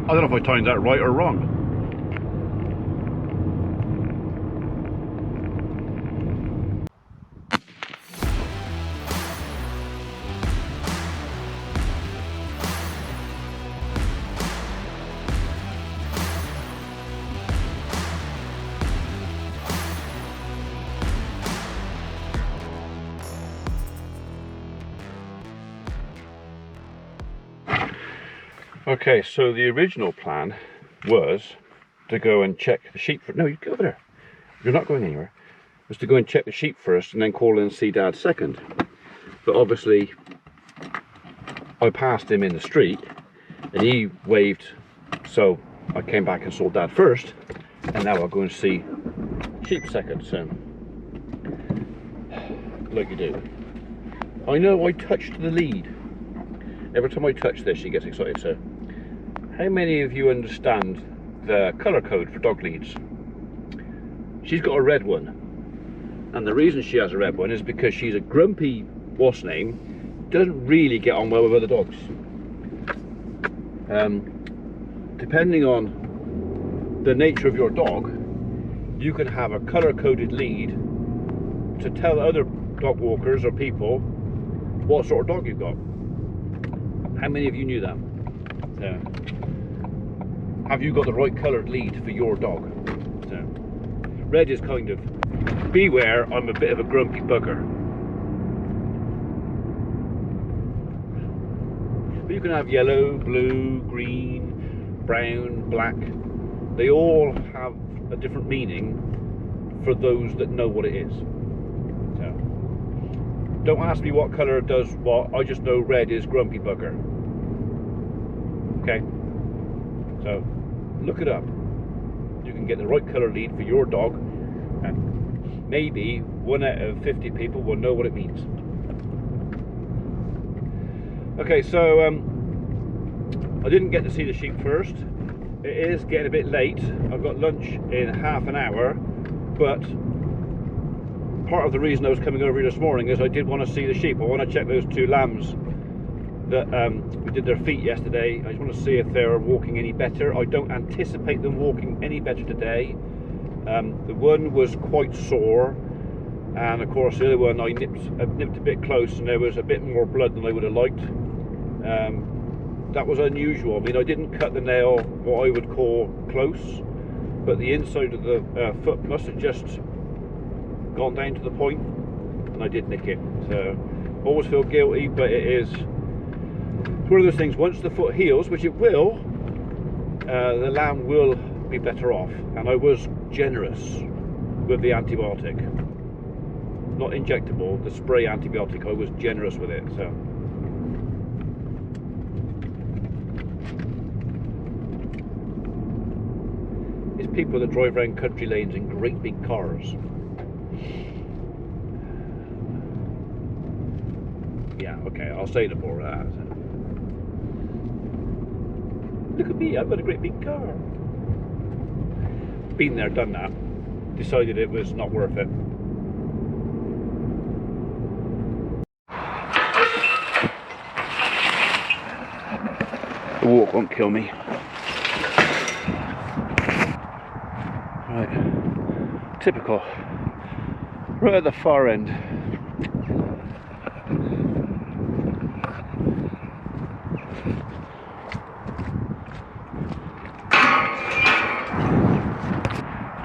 I don't know if I timed that right or wrong. Okay, so the original plan was to go and check the sheep for. No, you go over there. You're not going anywhere. Was to go and check the sheep first and then call in and see Dad second. But obviously, I passed him in the street and he waved, so I came back and saw Dad first, and now I'll go and see sheep second. So, like you do. I know I touched the lead. Every time I touch this, she gets excited. So, how many of you understand the colour code for dog leads? She's got a red one, and the reason she has a red one is because she's a grumpy what's name, doesn't really get on well with other dogs. Depending on the nature of your dog, you can have a colour coded lead to tell other dog walkers or people what sort of dog you've got. How many of you knew that? Have you got the right coloured lead for your dog? So, red is kind of, beware, I'm a bit of a grumpy bugger. But you can have yellow, blue, green, brown, black. They all have a different meaning for those that know what it is. So, don't ask me what colour does what, I just know red is grumpy bugger. Okay? So, look it up. You can get the right colour lead for your dog, and maybe 1 out of 50 people will know what it means. Okay, so I didn't get to see the sheep first. It is getting a bit late. I've got lunch in half an hour, but part of the reason I was coming over here this morning is I did want to see the sheep. I want to check those 2 lambs that we did their feet yesterday. I just want to see if they're walking any better. I don't anticipate them walking any better today. The one was quite sore, and of course the other one I nipped a bit close, and there was a bit more blood than I would have liked. That was unusual. I mean, I didn't cut the nail what I would call close, but the inside of the foot must have just gone down to the point, and I did nick it. So always feel guilty, but it is one of those things. Once the foot heals, which it will, the lamb will be better off. And I was generous with the antibiotic, not injectable, the spray antibiotic. I was generous with it. So it's people that drive around country lanes in great big cars. Yeah, okay, I'll say no more of that. Look at me, I've got a great big car. Been there, done that. Decided it was not worth it. The walk won't kill me. Right, typical. Right at the far end.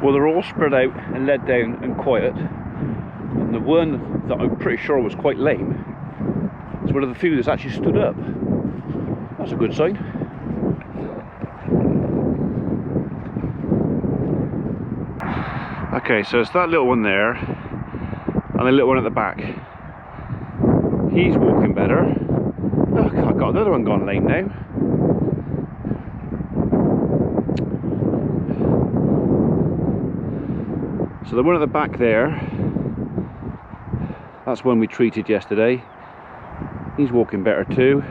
Well, they're all spread out and led down and quiet, and the one that I'm pretty sure was quite lame is one of the few that's actually stood up. That's a good sign. Okay, so it's that little one there and the little one at the back. He's walking better. Look, I've got another one gone lame now. So the one at the back there, that's one we treated yesterday. He's walking better too.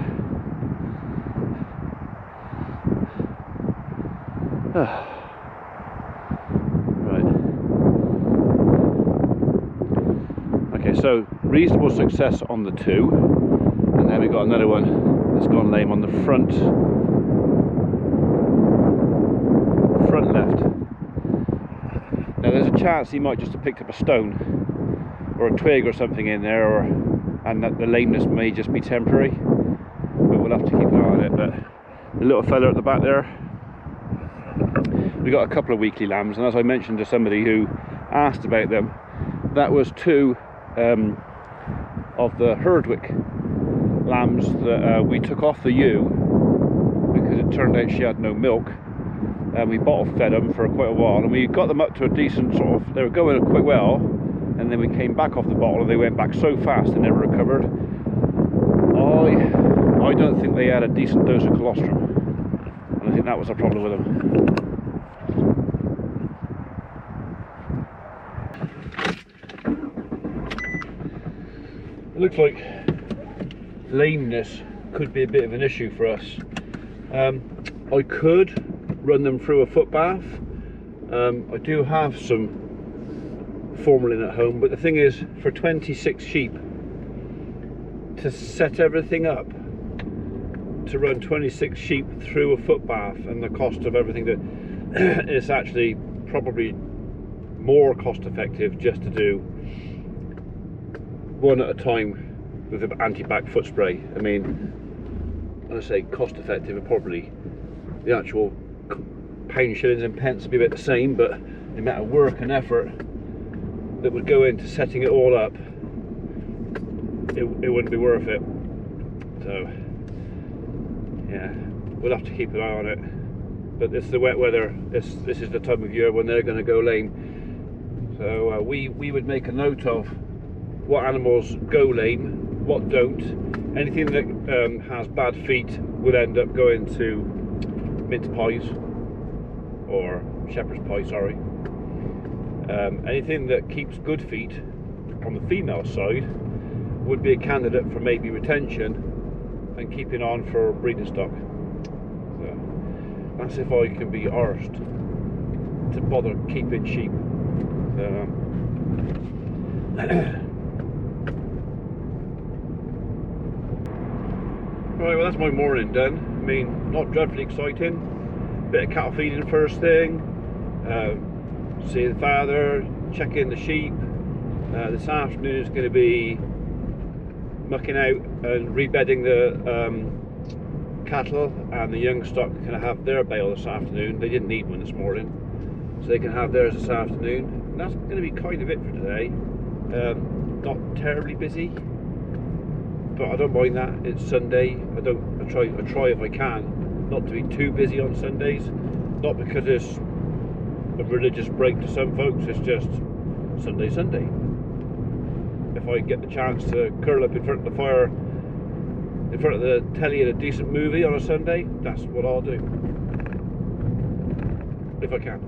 Right. Okay, so reasonable success on the 2, and then we got another one that's gone lame on the front. front left. Now there's a chance he might just have picked up a stone or a twig or something in there, and that the lameness may just be temporary, but we'll have to keep an eye on it. But the little fella at the back there, we got a couple of weekly lambs, and as I mentioned to somebody who asked about them, that was two of the Herdwick lambs that we took off the ewe because it turned out she had no milk, and we bottle fed them for quite a while, and we got them up to a decent sort of, they were going quite well, and then we came back off the bottle and they went back so fast they never recovered. I don't think they had a decent dose of colostrum, and I think that was a problem with them. It looks like lameness could be a bit of an issue for us. I could run them through a foot bath. I do have some formalin at home, but the thing is, for 26 sheep to set everything up, to run 26 sheep through a foot bath, and the cost of everything, that it's actually probably more cost effective just to do one at a time with an anti-back foot spray. I mean, when I say cost effective, it probably, the actual pound, shillings and pence would be about the same, but the amount of work and effort that would go into setting it all up, it wouldn't be worth it. So yeah, we'll have to keep an eye on it. But it's the wet weather, this is the time of year when they're going to go lame. So we would make a note of what animals go lame, what don't. Anything that has bad feet would end up going to mince pies, or shepherd's pie, sorry. Anything that keeps good feet on the female side would be a candidate for maybe retention and keeping on for breeding stock. So that's if I can be arsed to bother keeping sheep. Right, well, that's my morning done. I mean, not dreadfully exciting. Bit of cattle feeding first thing, see the father, check in the sheep. This afternoon is going to be mucking out and rebedding the cattle, and the young stock can have their bale this afternoon. They didn't need one this morning, so they can have theirs this afternoon. And that's going to be kind of it for today. Not terribly busy, but I don't mind that. It's Sunday. I try if I can not to be too busy on Sundays. Not because it's a religious break to some folks. It's just Sunday. If I get the chance to curl up in front of the fire, in front of the telly in a decent movie on a Sunday, that's what I'll do, if I can.